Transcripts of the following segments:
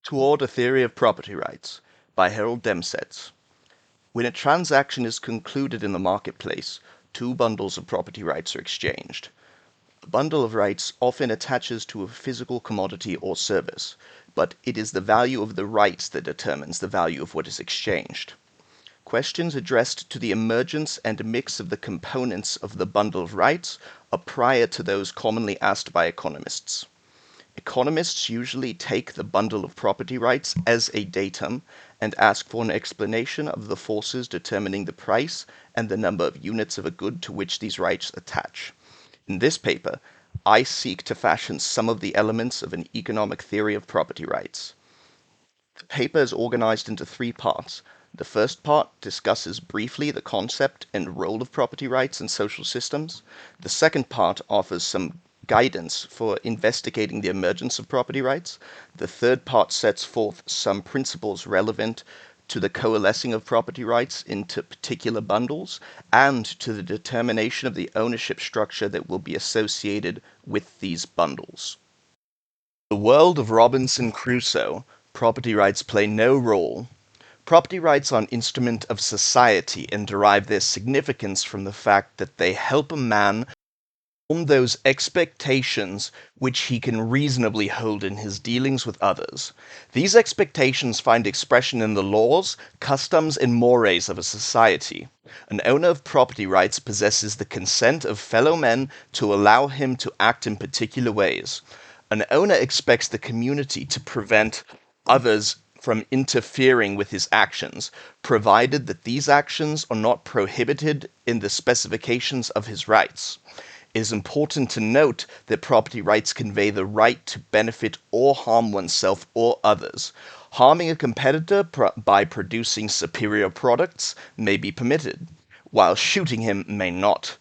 Toward a Theory of Property Rights by Harold Demsetz. When a transaction is concluded in the marketplace, two bundles of property rights are exchanged. A bundle of rights often attaches to a physical commodity or service, but it is the value of the rights that determines the value of what is exchanged. Questions addressed to the emergence and mix of the components of the bundle of rights are prior to those commonly asked by economists. Economists usually take the bundle of property rights as a datum and ask for an explanation of the forces determining the price and the number of units of a good to which these rights attach. In this paper, I seek to fashion some of the elements of an economic theory of property rights. The paper is organized into three parts. The first part discusses briefly the concept and role of property rights in social systems. The second part offers some guidance for investigating the emergence of property rights. The third part sets forth some principles relevant to the coalescing of property rights into particular bundles and to the determination of the ownership structure that will be associated with these bundles. In the world of Robinson Crusoe, property rights play no role. Property rights are an instrument of society and derive their significance from the fact that they help a man form those expectations which he can reasonably hold in his dealings with others. These expectations find expression in the laws, customs, and mores of a society. An owner of property rights possesses the consent of fellow men to allow him to act in particular ways. An owner expects the community to prevent others from interfering with his actions, provided that these actions are not prohibited in the specifications of his rights. It is important to note that property rights convey the right to benefit or harm oneself or others. Harming a competitor by producing superior products may be permitted, while shooting him may not.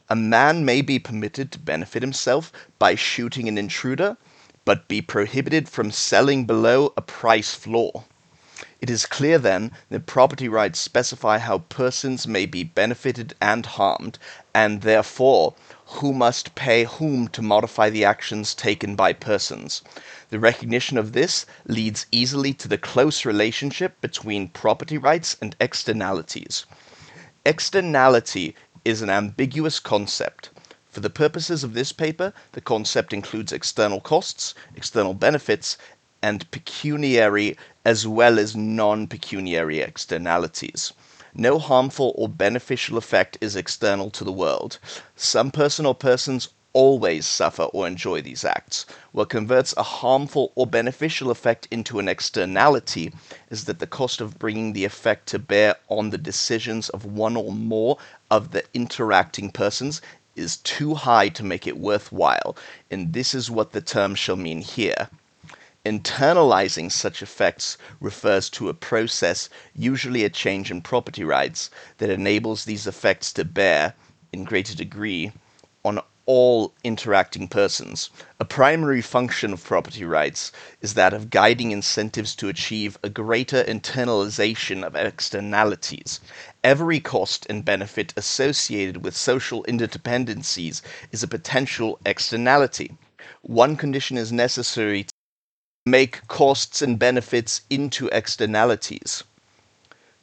A man may be permitted to benefit himself by shooting an intruder, but be prohibited from selling below a price floor. It is clear, then, that property rights specify how persons may be benefited and harmed, and therefore who must pay whom to modify the actions taken by persons. The recognition of this leads easily to the close relationship between property rights and externalities. Externality is an ambiguous concept. For the purposes of this paper, the concept includes external costs, external benefits, and pecuniary as well as non-pecuniary externalities. No harmful or beneficial effect is external to the world. Some person or persons always suffer or enjoy these acts. What converts a harmful or beneficial effect into an externality is that the cost of bringing the effect to bear on the decisions of one or more of the interacting persons is too high to make it worthwhile, and this is what the term shall mean here. Internalizing such effects refers to a process, usually a change in property rights, that enables these effects to bear, in greater degree, on all interacting persons. A primary function of property rights is that of guiding incentives to achieve a greater internalization of externalities. Every cost and benefit associated with social interdependencies is a potential externality. One condition is necessary to make costs and benefits into externalities.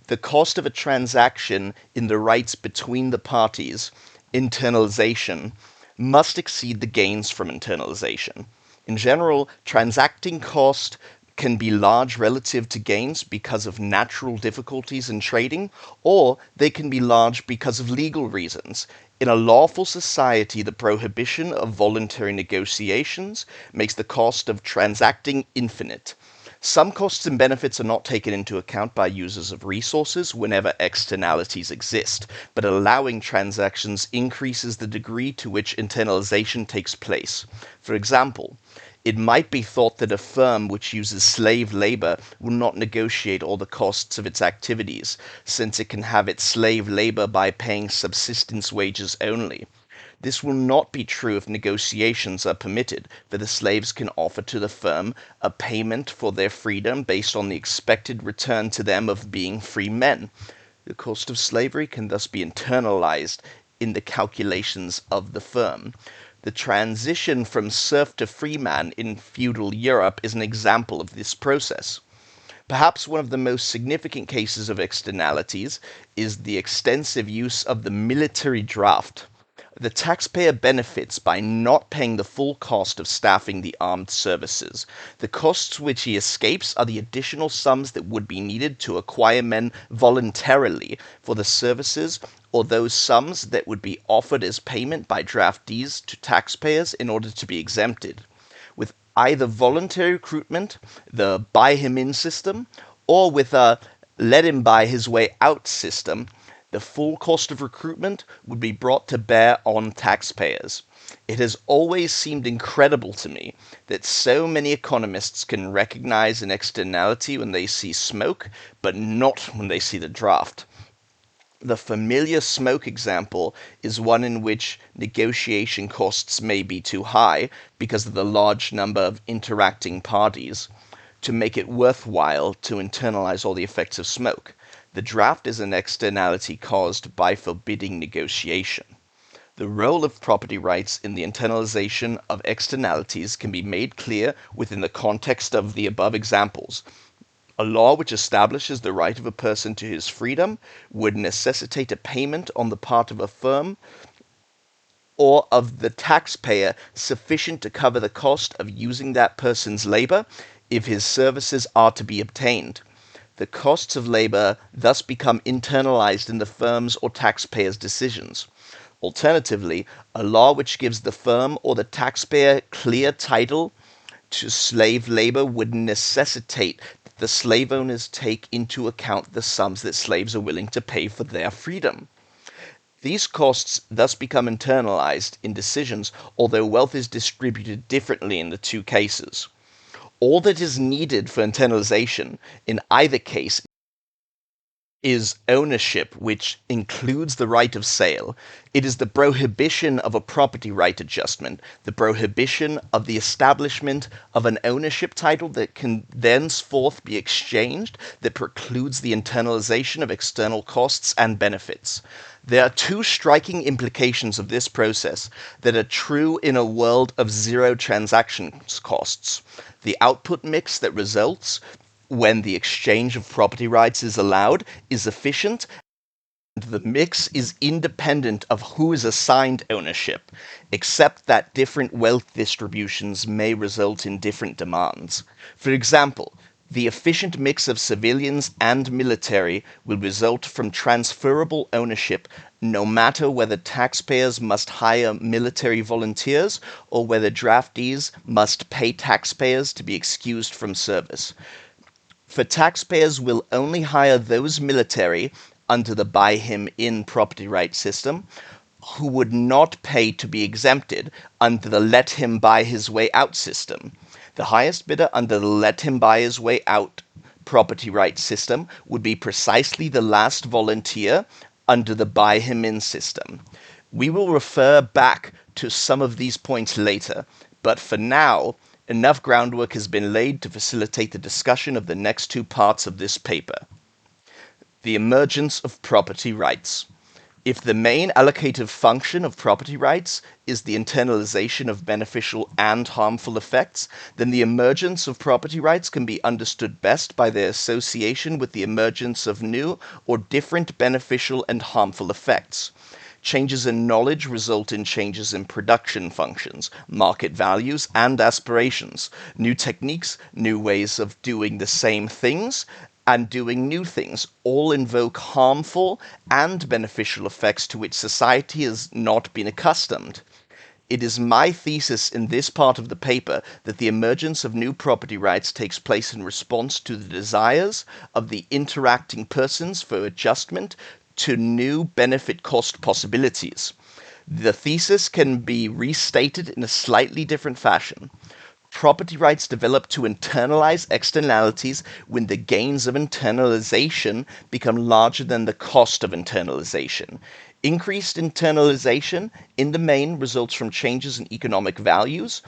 The cost of a transaction in the rights between the parties, internalization, must exceed the gains from internalization. In general, transacting cost can be large relative to gains because of natural difficulties in trading, or they can be large because of legal reasons. In a lawful society, the prohibition of voluntary negotiations makes the cost of transacting infinite. Some costs and benefits are not taken into account by users of resources whenever externalities exist, but allowing transactions increases the degree to which internalization takes place. For example, it might be thought that a firm which uses slave labor will not negotiate all the costs of its activities, since it can have its slave labor by paying subsistence wages only. This will not be true if negotiations are permitted, for the slaves can offer to the firm a payment for their freedom based on the expected return to them of being free men. The cost of slavery can thus be internalized in the calculations of the firm. The transition from serf to freeman in feudal Europe is an example of this process. Perhaps one of the most significant cases of externalities is the extensive use of the military draft. The taxpayer benefits by not paying the full cost of staffing the armed services. The costs which he escapes are the additional sums that would be needed to acquire men voluntarily for the services, or those sums that would be offered as payment by draftees to taxpayers in order to be exempted. With either voluntary recruitment, the buy him in system, or with a let him buy his way out system, the full cost of recruitment would be brought to bear on taxpayers. It has always seemed incredible to me that so many economists can recognize an externality when they see smoke, but not when they see the draft. The familiar smoke example is one in which negotiation costs may be too high because of the large number of interacting parties to make it worthwhile to internalize all the effects of smoke. The draft is an externality caused by forbidding negotiation. The role of property rights in the internalization of externalities can be made clear within the context of the above examples. A law which establishes the right of a person to his freedom would necessitate a payment on the part of a firm or of the taxpayer sufficient to cover the cost of using that person's labor if his services are to be obtained. The costs of labor thus become internalized in the firm's or taxpayer's decisions. Alternatively, a law which gives the firm or the taxpayer clear title to slave labor would necessitate that the slave owners take into account the sums that slaves are willing to pay for their freedom. These costs thus become internalized in decisions, although wealth is distributed differently in the two cases. All that is needed for internalization in either case is ownership, which includes the right of sale. It is the prohibition of a property right adjustment, the prohibition of the establishment of an ownership title that can thenceforth be exchanged, that precludes the internalization of external costs and benefits. There are two striking implications of this process that are true in a world of zero transaction costs. The output mix that results when the exchange of property rights is allowed is efficient, and the mix is independent of who is assigned ownership, except that different wealth distributions may result in different demands. For example, the efficient mix of civilians and military will result from transferable ownership, no matter whether taxpayers must hire military volunteers or whether draftees must pay taxpayers to be excused from service. For taxpayers will only hire those military under the buy him in property right system who would not pay to be exempted under the let him buy his way out system. The highest bidder under the let him buy his way out property right system would be precisely the last volunteer under the buy him in system. We will refer back to some of these points later, but for now, enough groundwork has been laid to facilitate the discussion of the next two parts of this paper. The emergence of property rights. If the main allocative function of property rights is the internalization of beneficial and harmful effects, then the emergence of property rights can be understood best by their association with the emergence of new or different beneficial and harmful effects. Changes in knowledge result in changes in production functions, market values, and aspirations. New techniques, new ways of doing the same things, and doing new things all invoke harmful and beneficial effects to which society has not been accustomed. It is my thesis in this part of the paper that the emergence of new property rights takes place in response to the desires of the interacting persons for adjustment to new benefit-cost possibilities. The thesis can be restated in a slightly different fashion. Property rights develop to internalize externalities when the gains of internalization become larger than the cost of internalization. Increased internalization, in the main, results from changes in economic values,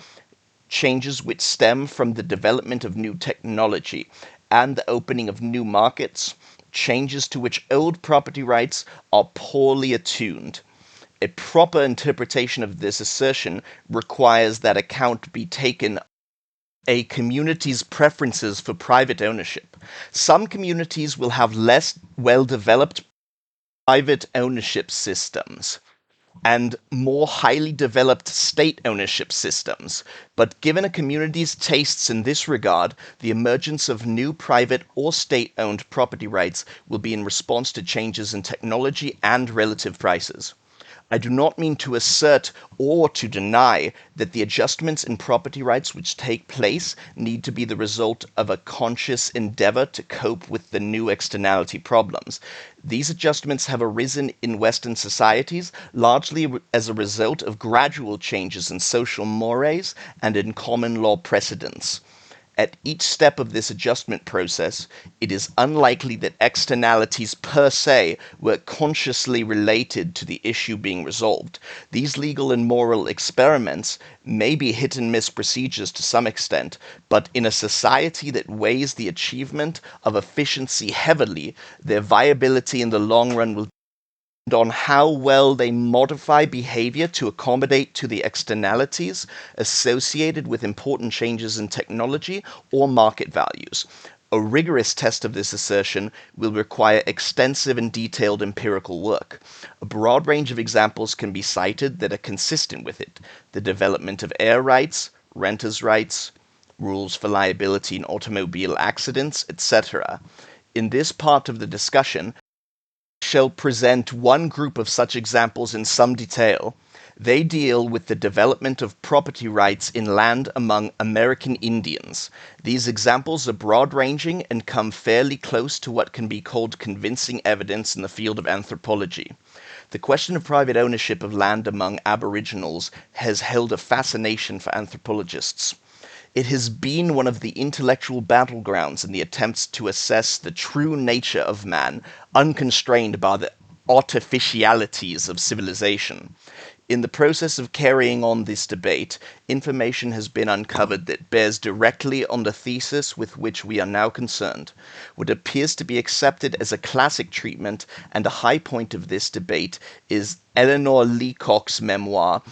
changes which stem from the development of new technology and the opening of new markets, changes to which old property rights are poorly attuned. A proper interpretation of this assertion requires that account be taken a community's preferences for private ownership. Some communities will have less well-developed private ownership systems and more highly developed state ownership systems. But given a community's tastes in this regard, the emergence of new private or state-owned property rights will be in response to changes in technology and relative prices. I do not mean to assert or to deny that the adjustments in property rights which take place need to be the result of a conscious endeavor to cope with the new externality problems. These adjustments have arisen in Western societies largely as a result of gradual changes in social mores and in common law precedents. At each step of this adjustment process, it is unlikely that externalities per se were consciously related to the issue being resolved. These legal and moral experiments may be hit-and-miss procedures to some extent, but in a society that weighs the achievement of efficiency heavily, their viability in the long run will on how well they modify behavior to accommodate to the externalities associated with important changes in technology or market values. A rigorous test of this assertion will require extensive and detailed empirical work. A broad range of examples can be cited that are consistent with it: the development of heir rights, renters' rights, rules for liability in automobile accidents, etc. In this part of the discussion, shall present one group of such examples in some detail. They deal with the development of property rights in land among American Indians. These examples are broad-ranging and come fairly close to what can be called convincing evidence in the field of anthropology. The question of private ownership of land among aboriginals has held a fascination for anthropologists. It has been one of the intellectual battlegrounds in the attempts to assess the true nature of man, unconstrained by the artificialities of civilization. In the process of carrying on this debate, information has been uncovered that bears directly on the thesis with which we are now concerned. What appears to be accepted as a classic treatment and a high point of this debate is Eleanor Leacock's memoir,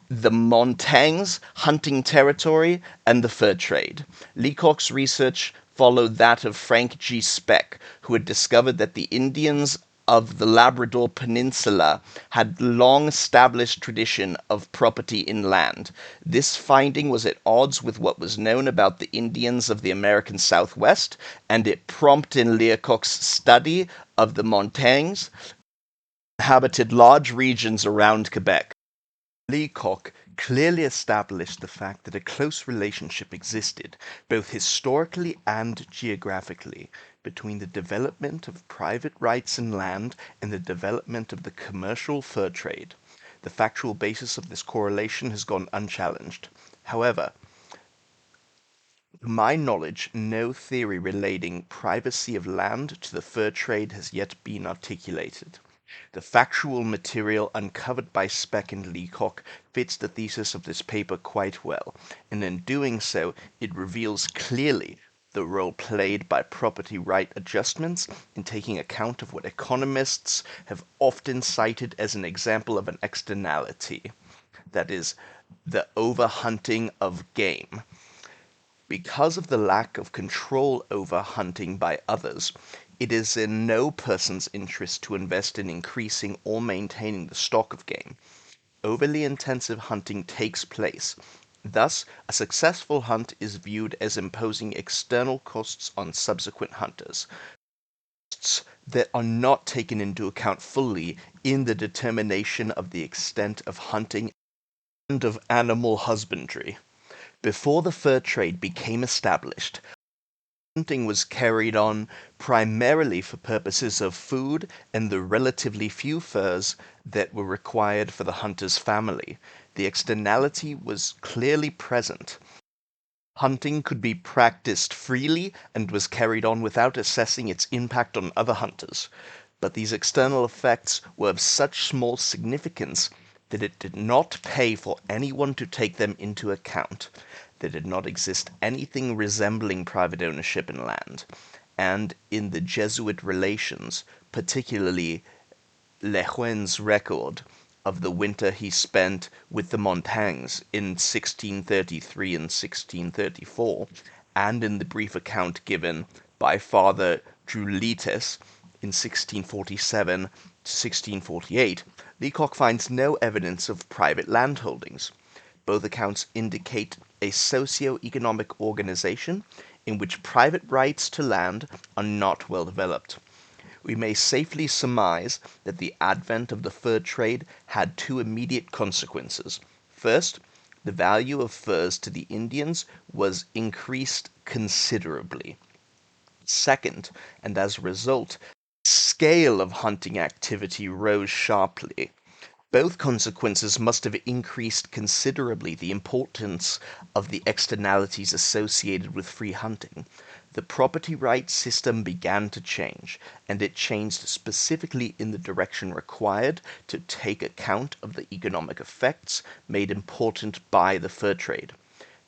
The Montagnais, Hunting Territory, and the Fur Trade. Leacock's research followed that of Frank G. Speck, who had discovered that the Indians of the Labrador Peninsula had long established tradition of property in land. This finding was at odds with what was known about the Indians of the American Southwest, and it prompted Leacock's study of the Montagnais, inhabited large regions around Quebec. Leacock clearly established the fact that a close relationship existed, both historically and geographically, between the development of private rights in land and the development of the commercial fur trade. The factual basis of this correlation has gone unchallenged. However, to my knowledge, no theory relating privacy of land to the fur trade has yet been articulated. The factual material uncovered by Speck and Leacock fits the thesis of this paper quite well, and in doing so, it reveals clearly the role played by property right adjustments in taking account of what economists have often cited as an example of an externality, that is, the overhunting of game. Because of the lack of control over hunting by others, it is in no person's interest to invest in increasing or maintaining the stock of game. Overly intensive hunting takes place. Thus, a successful hunt is viewed as imposing external costs on subsequent hunters, costs that are not taken into account fully in the determination of the extent of hunting and of animal husbandry. Before the fur trade became established, hunting was carried on primarily for purposes of food and the relatively few furs that were required for the hunter's family. The externality was clearly present. Hunting could be practiced freely and was carried on without assessing its impact on other hunters. But these external effects were of such small significance that it did not pay for anyone to take them into account. There did not exist anything resembling private ownership in land, and in the Jesuit relations, particularly Lejeun's record, of the winter he spent with the Montagnes in 1633 and 1634, and in the brief account given by Father Drulites in 1647 to 1648, Leacock finds no evidence of private landholdings. Both accounts indicate a socio-economic organization in which private rights to land are not well developed. We may safely surmise that the advent of the fur trade had two immediate consequences. First, the value of furs to the Indians was increased considerably. Second, and as a result, the scale of hunting activity rose sharply. Both consequences must have increased considerably the importance of the externalities associated with free hunting. The property rights system began to change, and it changed specifically in the direction required to take account of the economic effects made important by the fur trade.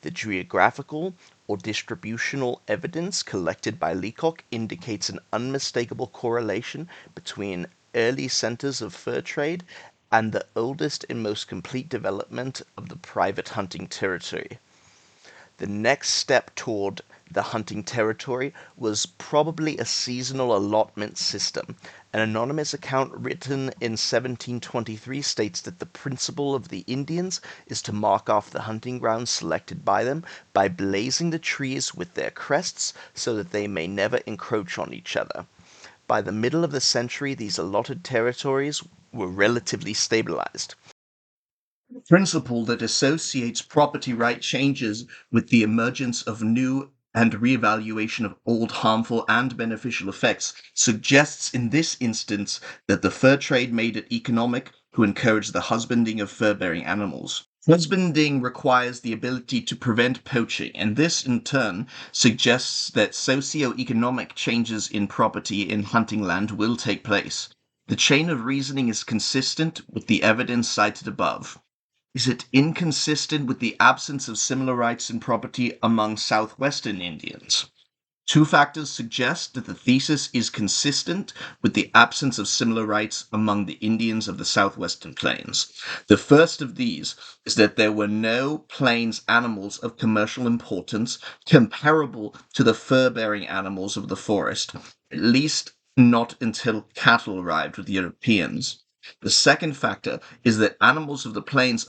The geographical or distributional evidence collected by Leacock indicates an unmistakable correlation between early centers of fur trade and the oldest and most complete development of the private hunting territory. The next step toward the hunting territory was probably a seasonal allotment system. An anonymous account written in 1723 states that the principle of the Indians is to mark off the hunting grounds selected by them by blazing the trees with their crests so that they may never encroach on each other. By the middle of the century, these allotted territories were relatively stabilized. The principle that associates property right changes with the emergence of new and reevaluation of old harmful and beneficial effects suggests in this instance that the fur trade made it economic to encourage the husbanding of fur-bearing animals. Husbanding requires the ability to prevent poaching, and this in turn suggests that socio-economic changes in property in hunting land will take place. The chain of reasoning is consistent with the evidence cited above. Is it inconsistent with the absence of similar rights in property among southwestern Indians? Two factors suggest that the thesis is consistent with the absence of similar rights among the Indians of the southwestern plains. The first of these is that there were no plains animals of commercial importance comparable to the fur-bearing animals of the forest, at least not until cattle arrived with Europeans. The second factor is that animals of the plains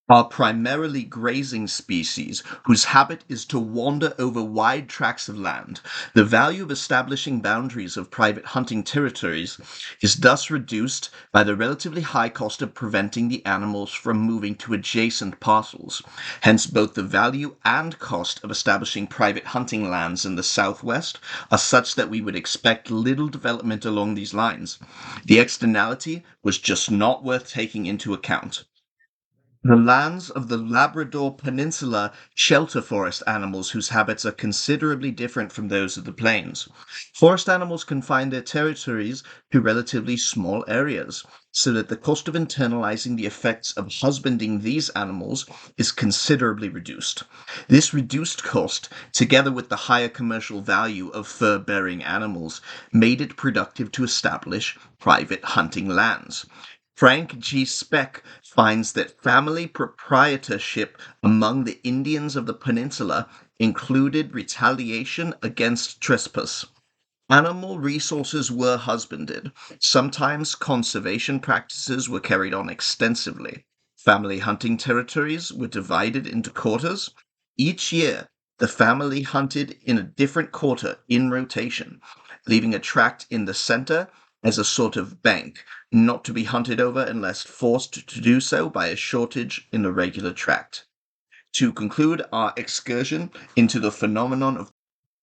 are primarily grazing species whose habit is to wander over wide tracts of land. The value of establishing boundaries of private hunting territories is thus reduced by the relatively high cost of preventing the animals from moving to adjacent parcels. Hence, both the value and cost of establishing private hunting lands in the southwest are such that we would expect little development along these lines. The externality was just not worth taking into account. The lands of the Labrador Peninsula shelter forest animals whose habits are considerably different from those of the plains. Forest animals confine their territories to relatively small areas, so that the cost of internalizing the effects of husbanding these animals is considerably reduced. This reduced cost, together with the higher commercial value of fur-bearing animals, made it productive to establish private hunting lands. Frank G. Speck finds that family proprietorship among the Indians of the peninsula included retaliation against trespass. Animal resources were husbanded. Sometimes conservation practices were carried on extensively. Family hunting territories were divided into quarters. Each year, the family hunted in a different quarter in rotation, leaving a tract in the center as a sort of bank, not to be hunted over unless forced to do so by a shortage in the regular tract. To conclude our excursion into the phenomenon of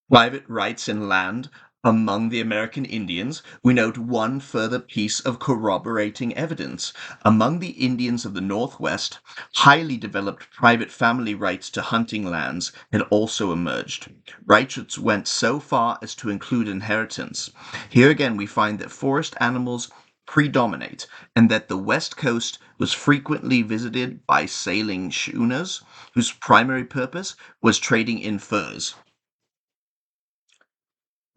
private rights in land among the American Indians, we note one further piece of corroborating evidence. Among the Indians of the Northwest, highly developed private family rights to hunting lands had also emerged. Rights went so far as to include inheritance. Here again we find that forest animals predominate, and that the West Coast was frequently visited by sailing schooners whose primary purpose was trading in furs.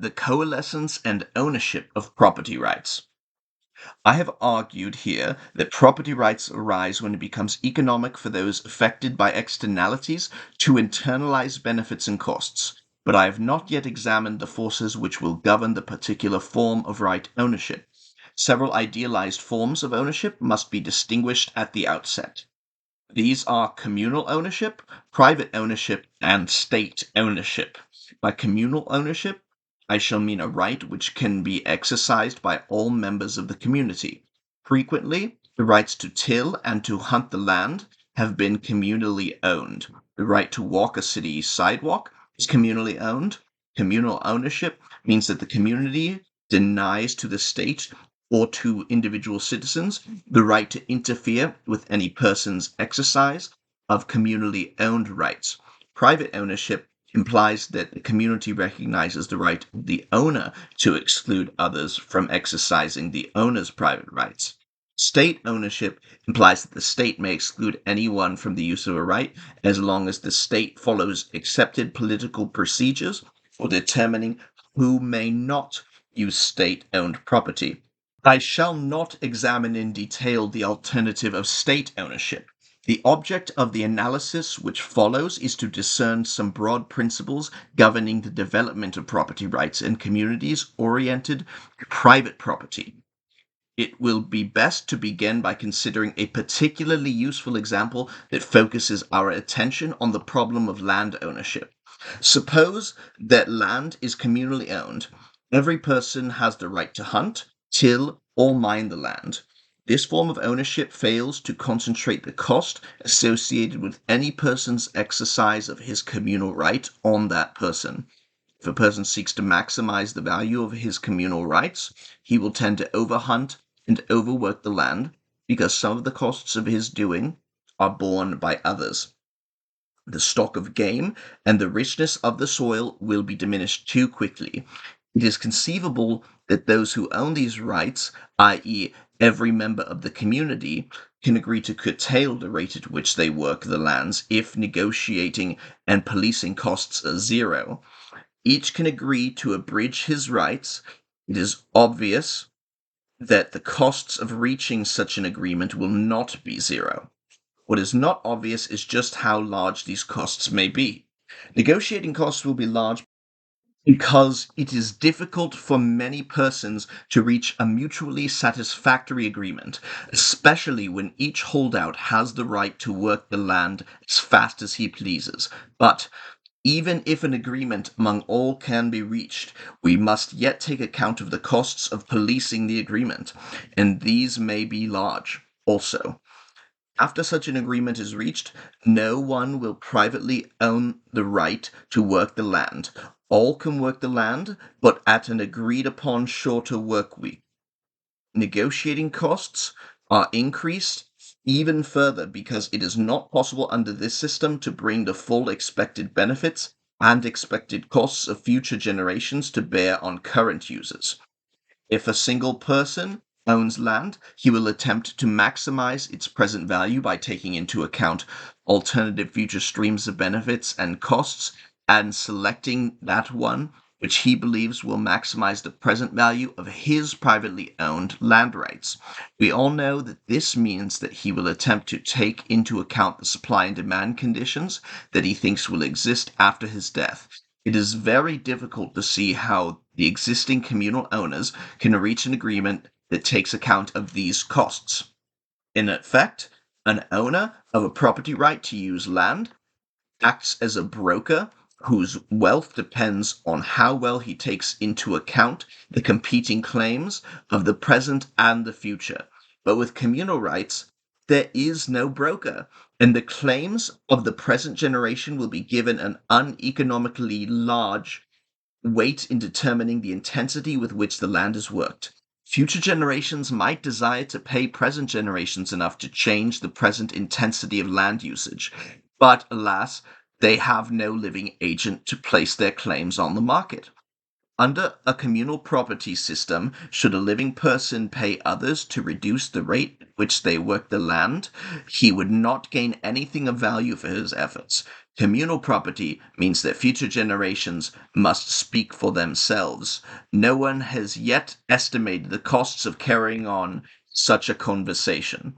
The coalescence and ownership of property rights. I have argued here that property rights arise when it becomes economic for those affected by externalities to internalize benefits and costs, but I have not yet examined the forces which will govern the particular form of right ownership. Several idealized forms of ownership must be distinguished at the outset. These are communal ownership, private ownership, and state ownership. By communal ownership, I shall mean a right which can be exercised by all members of the community. Frequently, the rights to till and to hunt the land have been communally owned. The right to walk a city sidewalk is communally owned. Communal ownership means that the community denies to the state or to individual citizens the right to interfere with any person's exercise of communally owned rights. Private ownership implies that the community recognizes the right of the owner to exclude others from exercising the owner's private rights. State ownership implies that the state may exclude anyone from the use of a right as long as the state follows accepted political procedures for determining who may not use state owned property. I shall not examine in detail the alternative of state ownership. The object of the analysis which follows is to discern some broad principles governing the development of property rights in communities oriented to private property. It will be best to begin by considering a particularly useful example that focuses our attention on the problem of land ownership. Suppose that land is communally owned. Every person has the right to hunt, till, or mine the land. This form of ownership fails to concentrate the cost associated with any person's exercise of his communal right on that person. If a person seeks to maximize the value of his communal rights, he will tend to overhunt and overwork the land because some of the costs of his doing are borne by others. The stock of game and the richness of the soil will be diminished too quickly. It is conceivable that those who own these rights, i.e., every member of the community, can agree to curtail the rate at which they work the lands if negotiating and policing costs are zero. Each can agree to abridge his rights. It is obvious that the costs of reaching such an agreement will not be zero. What is not obvious is just how large these costs may be. Negotiating costs will be large because it is difficult for many persons to reach a mutually satisfactory agreement, especially when each holdout has the right to work the land as fast as he pleases. But even if an agreement among all can be reached, we must yet take account of the costs of policing the agreement, and these may be large also. After such an agreement is reached, no one will privately own the right to work the land. All can work the land, but at an agreed upon shorter work week. Negotiating costs are increased even further because it is not possible under this system to bring the full expected benefits and expected costs of future generations to bear on current users. If a single person owns land, he will attempt to maximize its present value by taking into account alternative future streams of benefits and costs and selecting that one which he believes will maximize the present value of his privately owned land rights. We all know that this means that he will attempt to take into account the supply and demand conditions that he thinks will exist after his death. It is very difficult to see how the existing communal owners can reach an agreement that takes account of these costs. In effect, an owner of a property right to use land acts as a broker whose wealth depends on how well he takes into account the competing claims of the present and the future. But with communal rights, there is no broker, and the claims of the present generation will be given an uneconomically large weight in determining the intensity with which the land is worked. Future generations might desire to pay present generations enough to change the present intensity of land usage, but alas, they have no living agent to place their claims on the market. Under a communal property system, should a living person pay others to reduce the rate at which they work the land, he would not gain anything of value for his efforts. Communal property means that future generations must speak for themselves. No one has yet estimated the costs of carrying on such a conversation.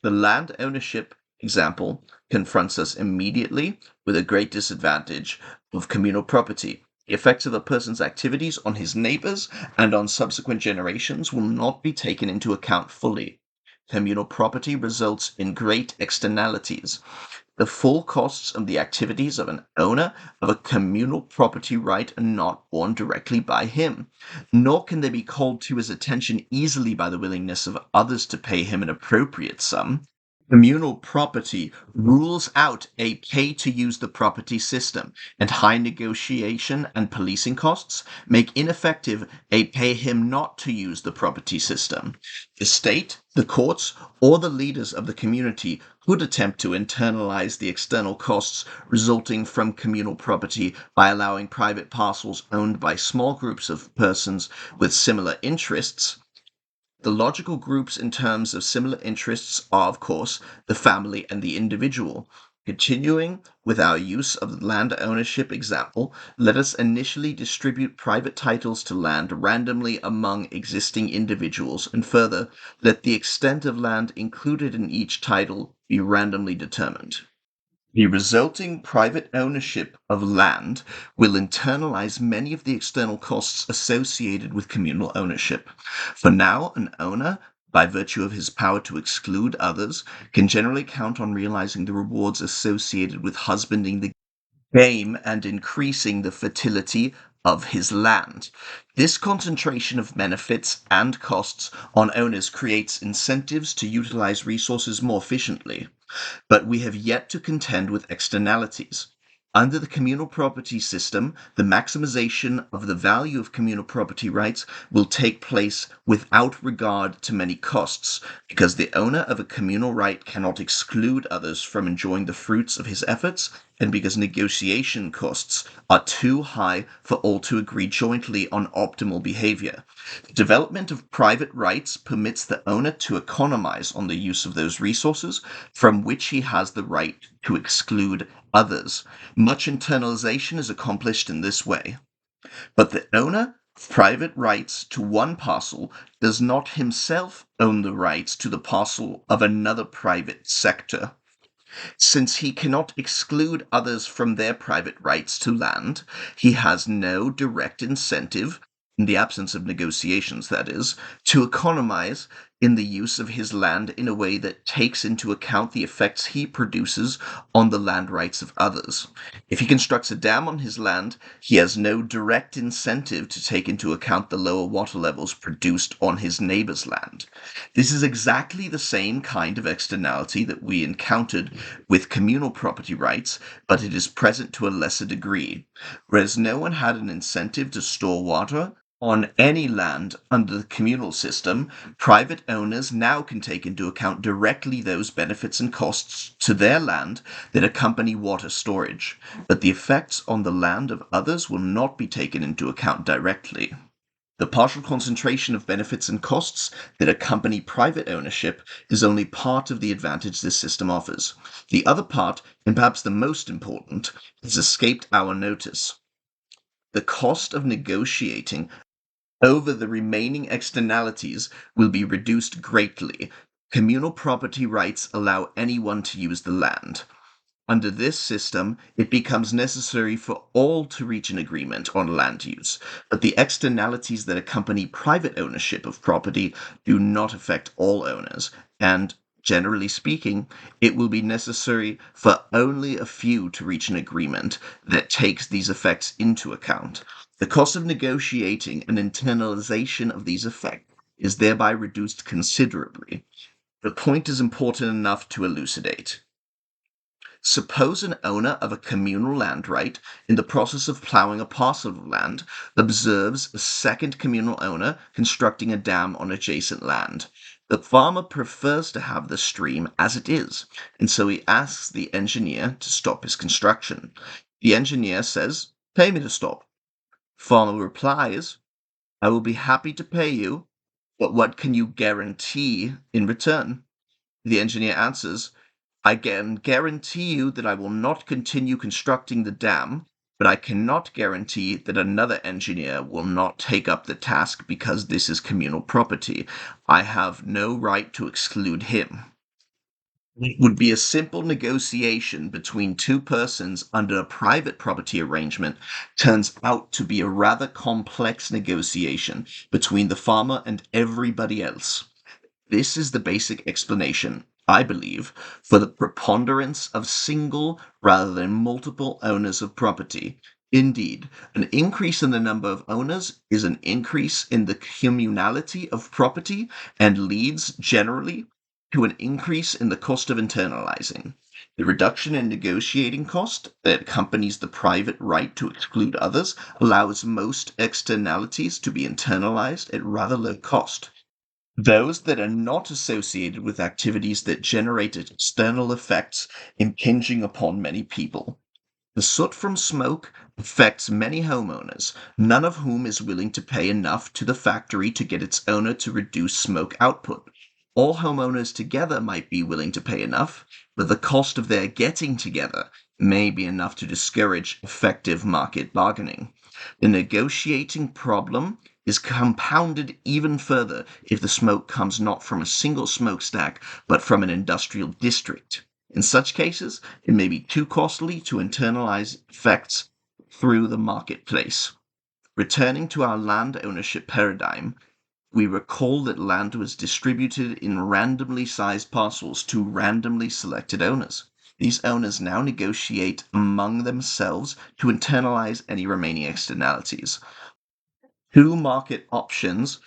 The land ownership example confronts us immediately with a great disadvantage of communal property. The effects of a person's activities on his neighbors and on subsequent generations will not be taken into account fully. Communal property results in great externalities. The full costs of the activities of an owner of a communal property right are not borne directly by him, nor can they be called to his attention easily by the willingness of others to pay him an appropriate sum. Communal property rules out a pay to use the property system, and high negotiation and policing costs make ineffective a pay him not to use the property system. The state, the courts, or the leaders of the community could attempt to internalize the external costs resulting from communal property by allowing private parcels owned by small groups of persons with similar interests. The logical groups in terms of similar interests are, of course, the family and the individual. Continuing with our use of the land ownership example, let us initially distribute private titles to land randomly among existing individuals, and further, let the extent of land included in each title be randomly determined. The resulting private ownership of land will internalize many of the external costs associated with communal ownership. For now, an owner, by virtue of his power to exclude others, can generally count on realizing the rewards associated with husbanding the game and increasing the fertility of his land. This concentration of benefits and costs on owners creates incentives to utilize resources more efficiently. But we have yet to contend with externalities. Under the communal property system, the maximization of the value of communal property rights will take place without regard to many costs, because the owner of a communal right cannot exclude others from enjoying the fruits of his efforts, and because negotiation costs are too high for all to agree jointly on optimal behavior. The development of private rights permits the owner to economize on the use of those resources from which he has the right to exclude others. Much internalization is accomplished in this way. But the owner of private rights to one parcel does not himself own the rights to the parcel of another private sector. Since he cannot exclude others from their private rights to land, he has no direct incentive, in the absence of negotiations, that is, to economize in the use of his land in a way that takes into account the effects he produces on the land rights of others. If he constructs a dam on his land, he has no direct incentive to take into account the lower water levels produced on his neighbor's land. This is exactly the same kind of externality that we encountered with communal property rights, but it is present to a lesser degree. Whereas no one had an incentive to store water on any land under the communal system, private owners now can take into account directly those benefits and costs to their land that accompany water storage, but the effects on the land of others will not be taken into account directly. The partial concentration of benefits and costs that accompany private ownership is only part of the advantage this system offers. The other part, and perhaps the most important, has escaped our notice. The cost of negotiating over the remaining externalities will be reduced greatly. Communal property rights allow anyone to use the land. Under this system, it becomes necessary for all to reach an agreement on land use, but the externalities that accompany private ownership of property do not affect all owners, and generally speaking, it will be necessary for only a few to reach an agreement that takes these effects into account. The cost of negotiating an internalization of these effects is thereby reduced considerably. The point is important enough to elucidate. Suppose an owner of a communal land right, in the process of plowing a parcel of land, observes a second communal owner constructing a dam on adjacent land. The farmer prefers to have the stream as it is, and so he asks the engineer to stop his construction. The engineer says, "Pay me to stop." Farmer replies, I will be happy to pay you, but what can you guarantee in return? The engineer answers, I can guarantee you that I will not continue constructing the dam, but I cannot guarantee that another engineer will not take up the task because this is communal property. I have no right to exclude him. It would be a simple negotiation between two persons under a private property arrangement turns out to be a rather complex negotiation between the farmer and everybody else. This is the basic explanation, I believe, for the preponderance of single rather than multiple owners of property. Indeed, an increase in the number of owners is an increase in the communality of property and leads generally to an increase in the cost of internalizing. The reduction in negotiating cost that accompanies the private right to exclude others allows most externalities to be internalized at rather low cost. Those that are not associated with activities that generate external effects impinging upon many people. The soot from smoke affects many homeowners, none of whom is willing to pay enough to the factory to get its owner to reduce smoke output. All homeowners together might be willing to pay enough, but the cost of their getting together may be enough to discourage effective market bargaining. The negotiating problem is compounded even further if the smoke comes not from a single smokestack, but from an industrial district. In such cases, it may be too costly to internalize effects through the marketplace. Returning to our land ownership paradigm, we recall that land was distributed in randomly sized parcels to randomly selected owners. These owners now negotiate among themselves to internalize any remaining externalities. Two market options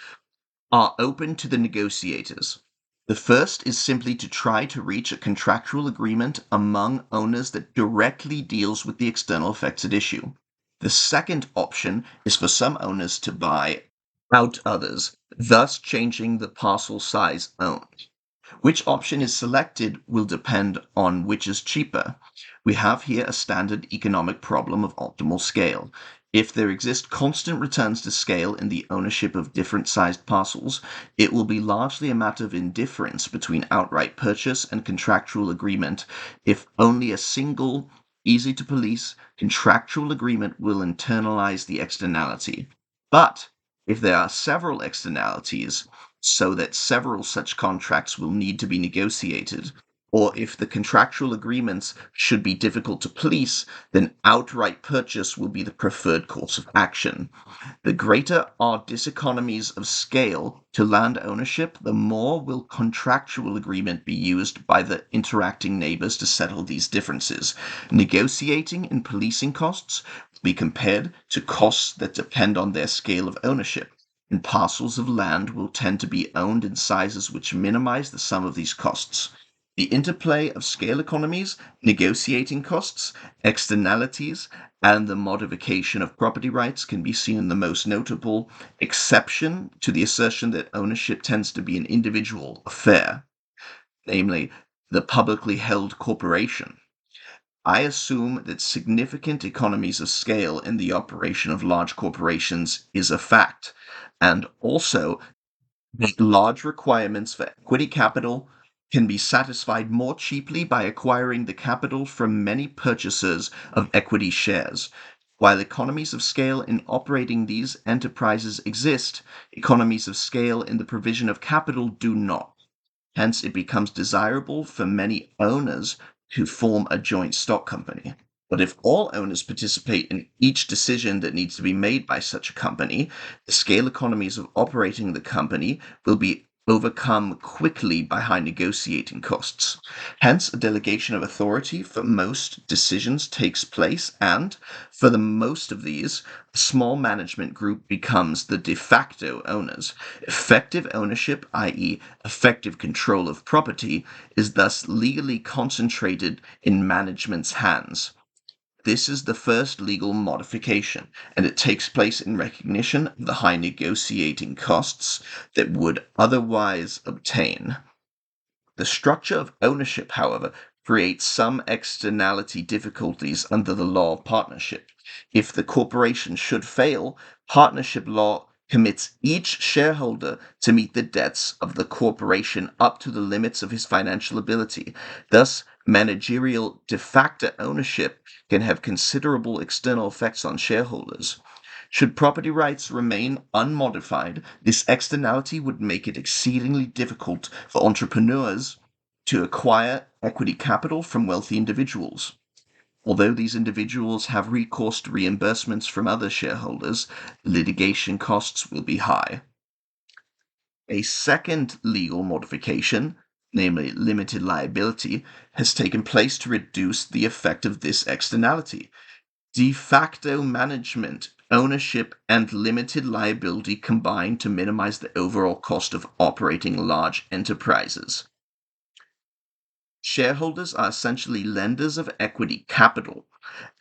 are open to the negotiators. The first is simply to try to reach a contractual agreement among owners that directly deals with the external effects at issue. The second option is for some owners to buy out others, thus changing the parcel size owned. Which option is selected will depend on which is cheaper. We have here a standard economic problem of optimal scale. If there exist constant returns to scale in the ownership of different sized parcels, it will be largely a matter of indifference between outright purchase and contractual agreement if only a single, easy to police, contractual agreement will internalize the externality. But if there are several externalities, so that several such contracts will need to be negotiated, or if the contractual agreements should be difficult to police, then outright purchase will be the preferred course of action. The greater our diseconomies of scale to land ownership, the more will contractual agreement be used by the interacting neighbors to settle these differences. Negotiating and policing costs will be compared to costs that depend on their scale of ownership, and parcels of land will tend to be owned in sizes which minimize the sum of these costs. The interplay of scale economies, negotiating costs, externalities, and the modification of property rights can be seen in the most notable exception to the assertion that ownership tends to be an individual affair, namely the publicly held corporation. I assume that significant economies of scale in the operation of large corporations is a fact, and also that large requirements for equity capital can be satisfied more cheaply by acquiring the capital from many purchasers of equity shares. While economies of scale in operating these enterprises exist, economies of scale in the provision of capital do not. Hence, it becomes desirable for many owners to form a joint stock company. But if all owners participate in each decision that needs to be made by such a company, the scale economies of operating the company will be overcome quickly by high negotiating costs. Hence, a delegation of authority for most decisions takes place, and for the most of these, a small management group becomes the de facto owners. Effective ownership, i.e., effective control of property, is thus legally concentrated in management's hands. This is the first legal modification, and it takes place in recognition of the high negotiating costs that would otherwise obtain. The structure of ownership, however, creates some externality difficulties under the law of partnership. If the corporation should fail, partnership law commits each shareholder to meet the debts of the corporation up to the limits of his financial ability. Thus, managerial de facto ownership can have considerable external effects on shareholders. Should property rights remain unmodified, this externality would make it exceedingly difficult for entrepreneurs to acquire equity capital from wealthy individuals. Although these individuals have recourse to reimbursements from other shareholders, litigation costs will be high. A second legal modification, namely limited liability, has taken place to reduce the effect of this externality. De facto management, ownership, and limited liability combine to minimize the overall cost of operating large enterprises. Shareholders are essentially lenders of equity capital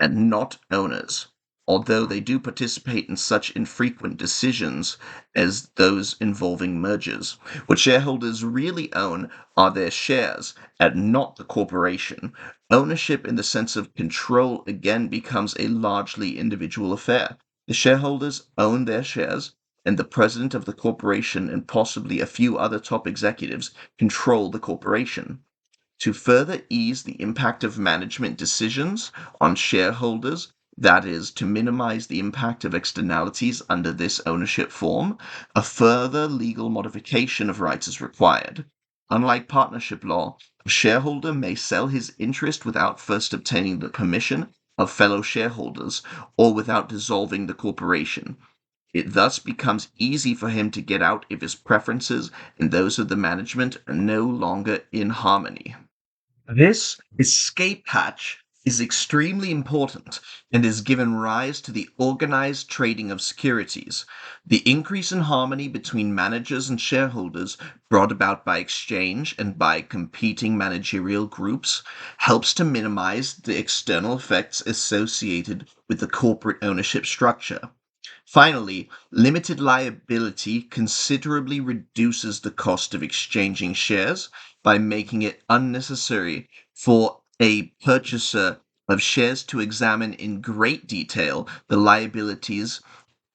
and not owners, although they do participate in such infrequent decisions as those involving mergers. What shareholders really own are their shares and not the corporation. Ownership in the sense of control again becomes a largely individual affair. The shareholders own their shares, and the president of the corporation and possibly a few other top executives control the corporation. To further ease the impact of management decisions on shareholders, that is, to minimize the impact of externalities under this ownership form, a further legal modification of rights is required. Unlike partnership law, a shareholder may sell his interest without first obtaining the permission of fellow shareholders or without dissolving the corporation. It thus becomes easy for him to get out if his preferences and those of the management are no longer in harmony. This escape hatch is extremely important and has given rise to the organized trading of securities. The increase in harmony between managers and shareholders brought about by exchange and by competing managerial groups helps to minimize the external effects associated with the corporate ownership structure. Finally, limited liability considerably reduces the cost of exchanging shares by making it unnecessary for a purchaser of shares to examine in great detail the liabilities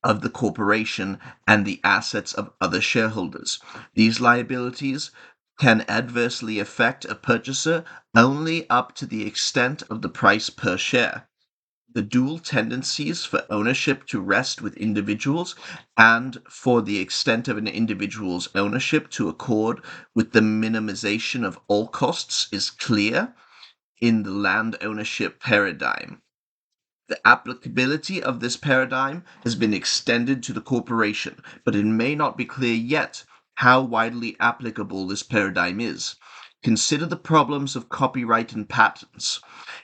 of the corporation and the assets of other shareholders. These liabilities can adversely affect a purchaser only up to the extent of the price per share. The dual tendencies for ownership to rest with individuals and for the extent of an individual's ownership to accord with the minimization of all costs is clear in the land ownership paradigm. The applicability of this paradigm has been extended to the corporation, but it may not be clear yet how widely applicable this paradigm is. Consider the problems of copyright and patents.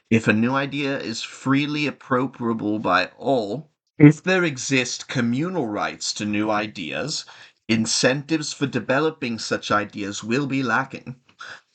If a new idea is freely appropriable by all, if there exist communal rights to new ideas, incentives for developing such ideas will be lacking.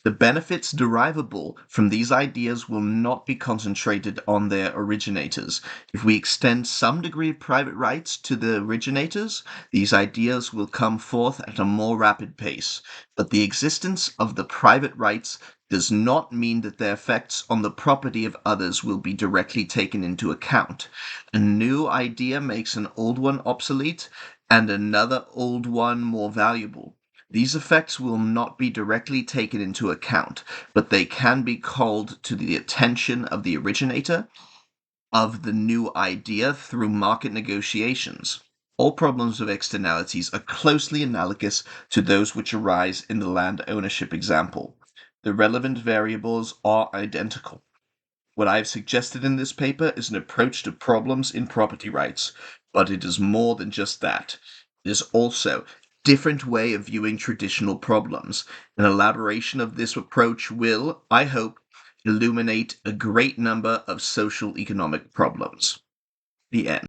The benefits derivable from these ideas will not be concentrated on their originators. If we extend some degree of private rights to the originators, these ideas will come forth at a more rapid pace. But the existence of the private rights does not mean that their effects on the property of others will be directly taken into account. A new idea makes an old one obsolete and another old one more valuable. These effects will not be directly taken into account, but they can be called to the attention of the originator of the new idea through market negotiations. All problems of externalities are closely analogous to those which arise in the land ownership example. The relevant variables are identical. What I have suggested in this paper is an approach to problems in property rights, but it is more than just that. It is also a different way of viewing traditional problems. An elaboration of this approach will, I hope, illuminate a great number of social economic problems. The end.